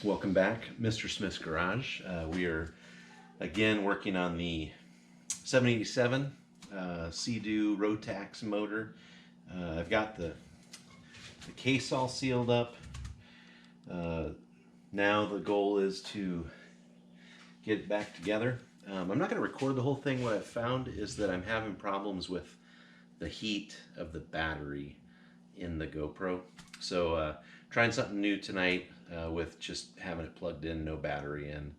Welcome back, Mr. Smith's Garage. We are again working on the 787 SeaDoo Rotax motor. I've got the case all sealed up. Now the goal is to get it back together. I'm not going to record the whole thing. What I've found is that I'm having problems with the heat of the battery in the GoPro. So trying something new tonight with just having it plugged in, no battery in.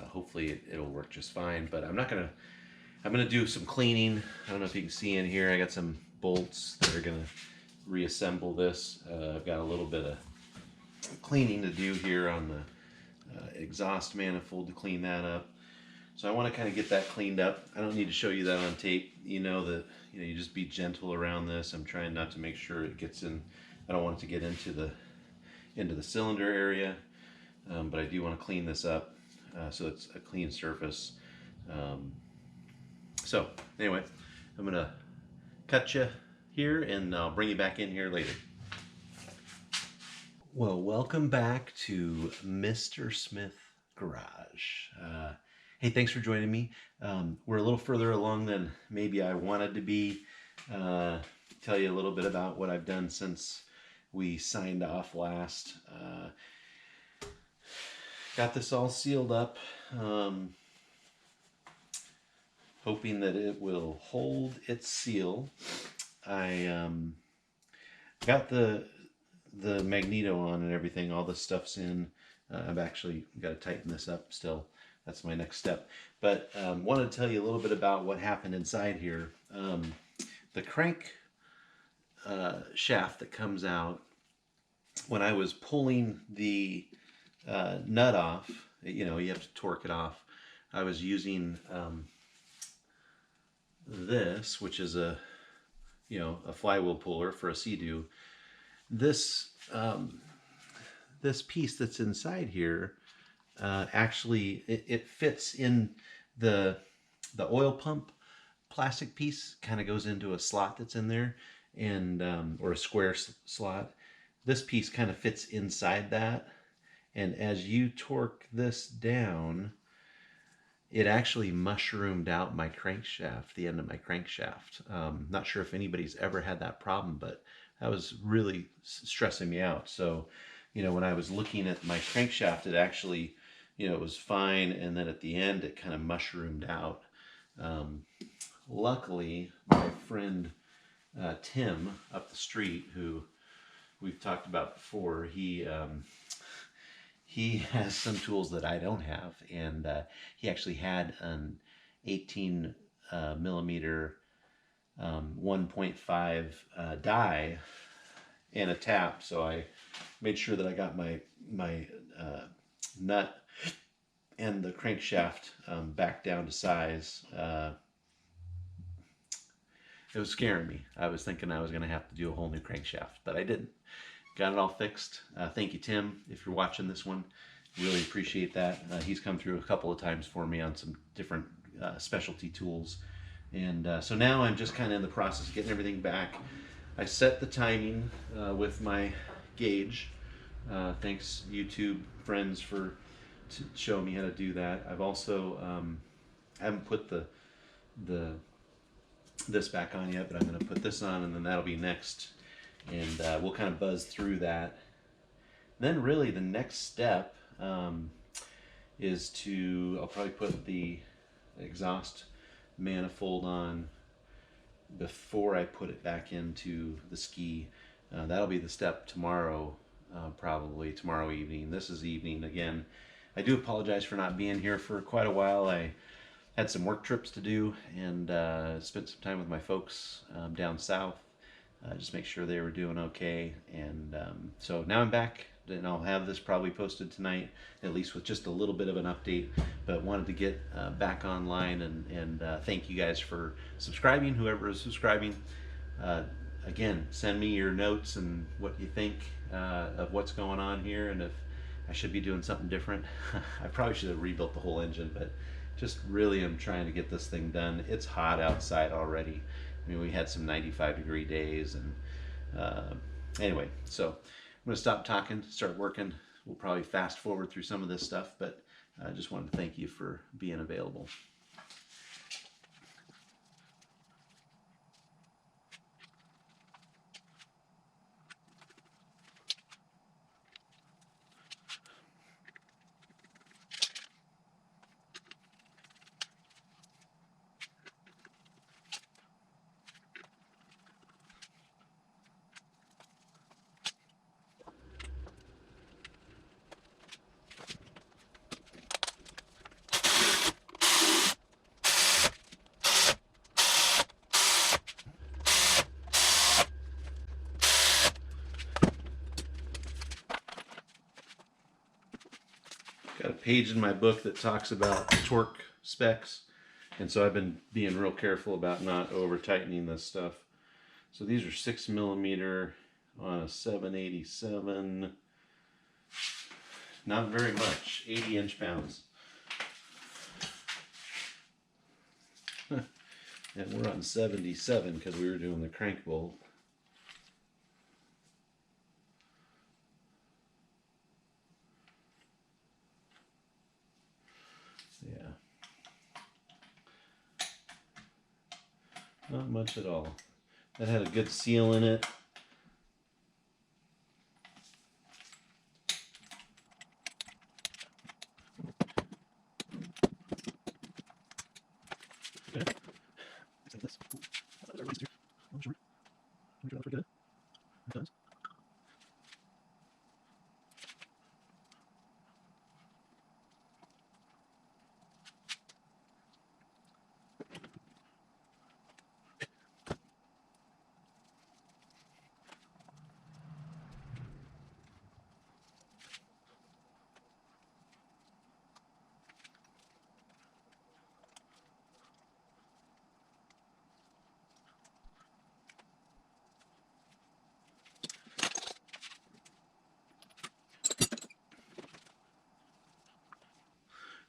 Hopefully it'll work just fine, but I'm gonna do some cleaning. I don't know if you can see in here, I got some bolts that are gonna reassemble this. I've got a little bit of cleaning to do here on the exhaust manifold to clean that up. So I want to kind of get that cleaned up. I don't need to show you that on tape. You know that you just be gentle around this. I'm trying not to make sure it gets in. I don't want it to get into the cylinder area, but I do want to clean this up so it's a clean surface. So anyway, I'm gonna cut you here and I'll bring you back in here later. Well, welcome back to Mr. Smith Garage. Hey, thanks for joining me. We're a little further along than maybe I wanted to be. Tell you a little bit about what I've done since we signed off last. Got this all sealed up, hoping that it will hold its seal. I got the magneto on and everything. All this stuff's in. I've actually got to tighten this up still. That's my next step. But wanted to tell you a little bit about what happened inside here. The crank shaft that comes out, when I was pulling the nut off, you have to torque it off. I was using this, which is a flywheel puller for a SeaDoo. This piece that's inside here, actually it fits in the oil pump plastic piece, kind of goes into a slot that's in there, and or a square slot. This piece kind of fits inside that, and as you torque this down, it actually mushroomed out my crankshaft, the end of my crankshaft. Not sure if anybody's ever had that problem, but that was really stressing me out. So when I was looking at my crankshaft, it actually it was fine, and then at the end it kind of mushroomed out. Luckily, my friend Tim up the street, who we've talked about before, he has some tools that I don't have, and he actually had an 18 millimeter 1.5 die and a tap, so I made sure that I got my nut and the crankshaft back down to size. It was scaring me. I was thinking I was going to have to do a whole new crankshaft, but I didn't. Got it all fixed. Thank you, Tim, if you're watching this one. Really appreciate that. He's come through a couple of times for me on some different specialty tools. And so now I'm just kind of in the process of getting everything back. I set the timing with my gauge. Thanks, YouTube friends, for showing me how to do that. I've also haven't put this back on yet, but I'm going to put this on, and then that'll be next, and we'll kind of buzz through that. Then really the next step is I'll probably put the exhaust manifold on before I put it back into the ski. That'll be the step tomorrow, probably tomorrow evening. This is evening again. I do apologize for not being here for quite a while. I had some work trips to do, and spent some time with my folks down south, just make sure they were doing okay. And so now I'm back, and I'll have this probably posted tonight, at least with just a little bit of an update. But wanted to get back online, and thank you guys for subscribing, whoever is subscribing. Again, send me your notes and what you think of what's going on here, and if I should be doing something different. I probably should have rebuilt the whole engine, but just really am trying to get this thing done. It's hot outside already. I mean, we had some 95-degree days, and anyway, so I'm gonna stop talking, start working. we'll probably fast forward through some of this stuff, but I just wanted to thank you for being available. Got a page in my book that talks about torque specs, and so I've been being real careful about not over tightening this stuff. So these are 6mm on a 787. Not very much, 80 inch-pounds. And we're on 77 because we were doing the crank bolt. Yeah. Not much at all. That had a good seal in it.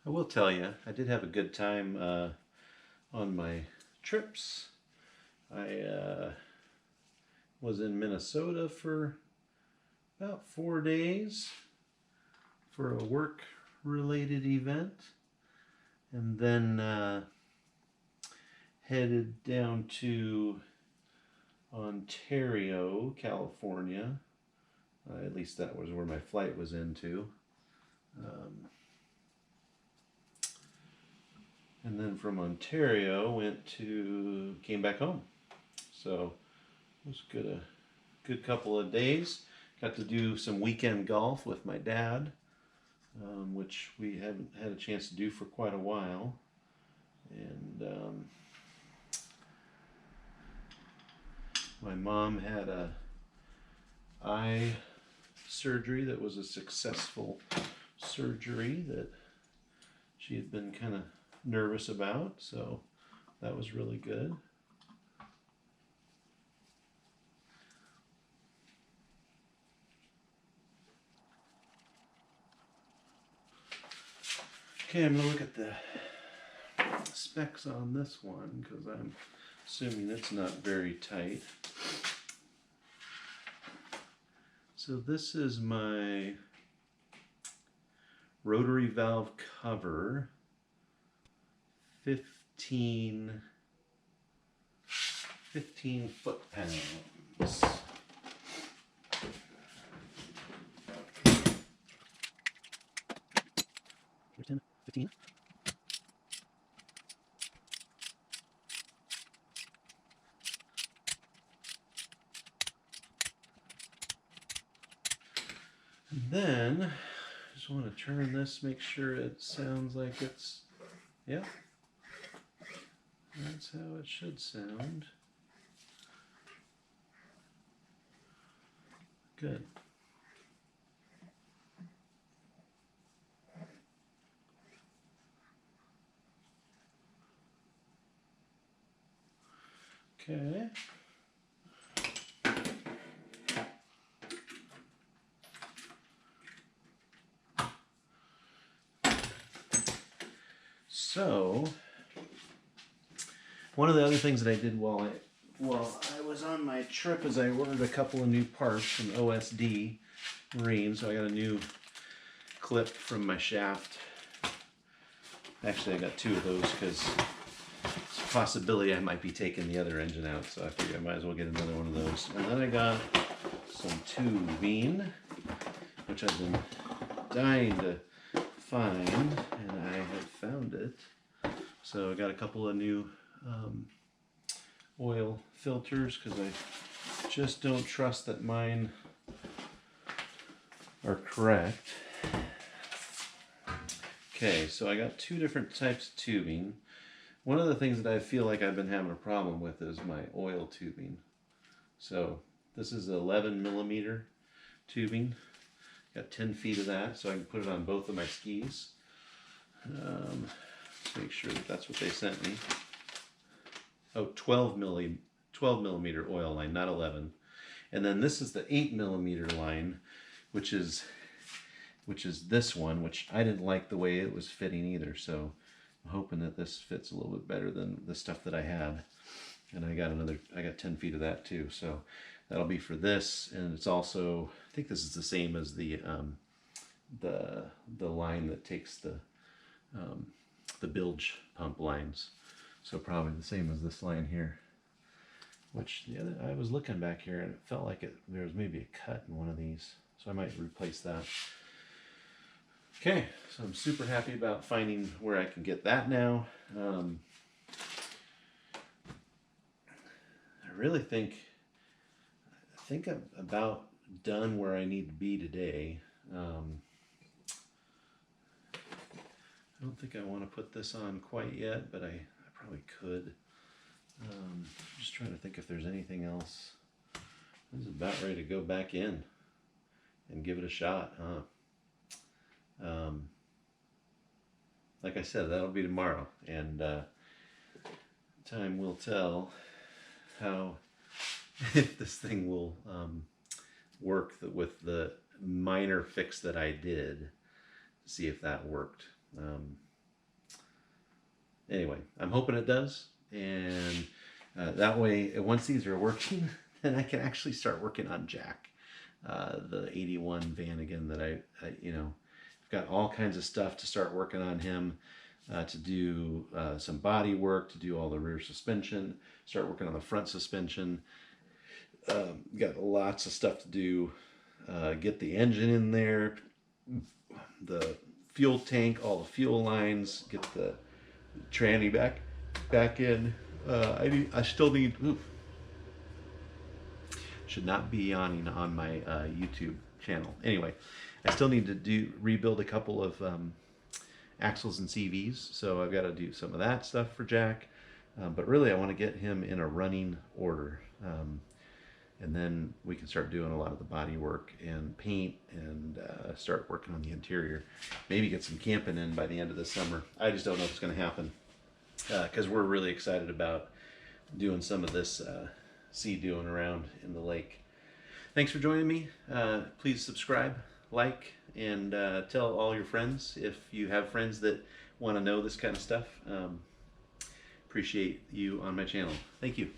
I will tell you, I did have a good time on my trips. I was in Minnesota for about 4 days for a work-related event, and then headed down to Ontario, California. At least that was where my flight was into. And then from Ontario came back home. So it was a good couple of days. Got to do some weekend golf with my dad, which we haven't had a chance to do for quite a while. And my mom had a eye surgery that was a successful surgery that she had been kind of nervous about, so that was really good. Okay, I'm going to look at the specs on this one because I'm assuming it's not very tight. So this is my rotary valve cover, 15 foot-pounds. Here's 10, 15. And then, I just want to turn this, make sure it sounds like it's, yeah. That's how it should sound. Good. Okay. So, one of the other things that I did while I was on my trip is I ordered a couple of new parts from OSD Marine. So I got a new clip from my shaft. Actually, I got 2 of those because it's a possibility I might be taking the other engine out, so I figured I might as well get another one of those. And then I got some tubing, which I've been dying to find, and I have found it. So I got a couple of new oil filters because I just don't trust that mine are correct. Okay, so I got 2 different types of tubing. One of the things that I feel like I've been having a problem with is my oil tubing. So this is 11 millimeter tubing. Got 10 feet of that, so I can put it on both of my skis. Let's make sure that that's what they sent me. Oh, 12 millimeter oil line, not 11. And then this is the 8 millimeter line, which is this one, which I didn't like the way it was fitting either. So I'm hoping that this fits a little bit better than the stuff that I had. And I got 10 feet of that too. So that'll be for this. And it's also, I think this is the same as the line that takes the bilge pump lines. So probably the same as this line here. Which I was looking back here and it felt like there was maybe a cut in one of these. So I might replace that. Okay, so I'm super happy about finding where I can get that now. I really think I'm about done where I need to be today. I don't think I want to put this on quite yet, but I probably could. I'm just trying to think if there's anything else. This is about ready to go back in and give it a shot, huh? Like I said, that'll be tomorrow, and time will tell how if this thing will work with the minor fix that I did. See if that worked. Anyway, I'm hoping it does, and that way, once these are working, then I can actually start working on Jack, the 81 van again that I I've got all kinds of stuff to start working on him, to do some body work, to do all the rear suspension, start working on the front suspension. Got lots of stuff to do. Get the engine in there, the fuel tank, all the fuel lines, get the tranny back in. I still need. Oof, should not be yawning on my YouTube channel. Anyway, I still need to rebuild a couple of axles and CVs, so I've got to do some of that stuff for Jack. But really, I want to get him in a running order, and then we can start doing a lot of the body work and paint and start working on the interior. Maybe get some camping in by the end of the summer. I just don't know if it's going to happen, because we're really excited about doing some of this SeaDooing around in the lake. Thanks for joining me. Please subscribe, like, and tell all your friends if you have friends that want to know this kind of stuff. Appreciate you on my channel. Thank you.